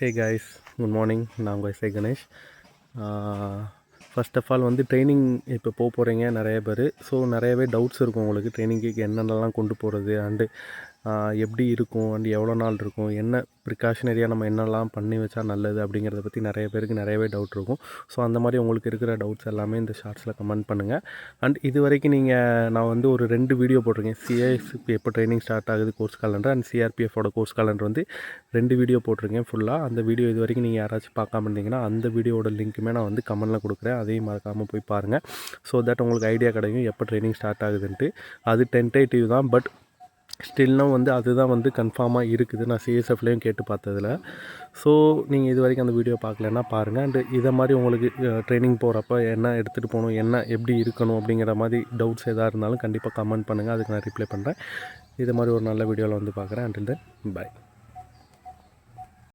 Hey guys, good morning. நான் உங்கள் SI Ganesh. First of all training இப்போ போகிறீங்க நிறைய பேர். ஸோ நிறையவே டவுட்ஸ் இருக்கும் உங்களுக்கு. ட்ரைனிங்க்கு என்னென்னலாம் கொண்டு போகிறது அண்டு எப்படி இருக்கும் அண்டு எவ்வளோ நாள் இருக்கும், என்ன ப்ரிகாஷனரியாக நம்ம என்னெல்லாம் பண்ணி வச்சா நல்லது அப்படிங்கிறத பற்றி நிறைய பேருக்கு நிறையவே டவுட் இருக்கும். ஸோ அந்த மாதிரி உங்களுக்கு இருக்கிற டவுட்ஸ் எல்லாமே இந்த ஷார்ட்ஸில் கமெண்ட் பண்ணுங்கள். அண்ட் இது வரைக்கும் நான் ஒரு 2 வீடியோ போட்டிருக்கேன். சிஐஎஸ்க்கு எப்போ ட்ரைனிங் ஸ்டார்ட் ஆகுது கோர்ஸ் காலண்டர் அண்ட் சிஆர்பிஎஃபோட கோர்ஸ் காலண்டர் 2 வீடியோ போட்டிருக்கேன் ஃபுல்லாக. அந்த வீடியோ இது வரைக்கும் நீங்கள் யாராச்சும் பார்க்காம இருந்தீங்கன்னா அந்த வீடியோட லிங்க்குமே நான் கமெண்ட்டில் கொடுக்குறேன். அதையும் மறக்காமல் போய் பாருங்கள். ஸோ தட் உங்களுக்கு ஐடியா கிடைக்கும் எப்போ ட்ரைனிங் ஸ்டார்ட் ஆகுதுன்ட்டு. அது டென்டேட்டிவ் தான், பட் ஸ்டில்னும் அதுதான் கன்ஃபார்மாக இருக்குது. நான் சிஎஸ்எஃப்லேயும் கேட்டு பார்த்ததில். ஸோ நீங்கள் இது வரைக்கும் அந்த வீடியோ பார்க்கலன்னா பாருங்கள். அண்டு இதை மாதிரி உங்களுக்கு ட்ரைனிங் போகிறப்ப என்ன எடுத்துகிட்டு போகணும், என்ன எப்படி இருக்கணும் அப்படிங்கிற மாதிரி டவுட்ஸ் எதாக இருந்தாலும் கண்டிப்பாக கமெண்ட் பண்ணுங்கள். அதுக்கு நான் ரிப்ளை பண்ணுறேன். இது மாதிரி ஒரு நல்ல வீடியோவில் பார்க்குறேன். Until then by.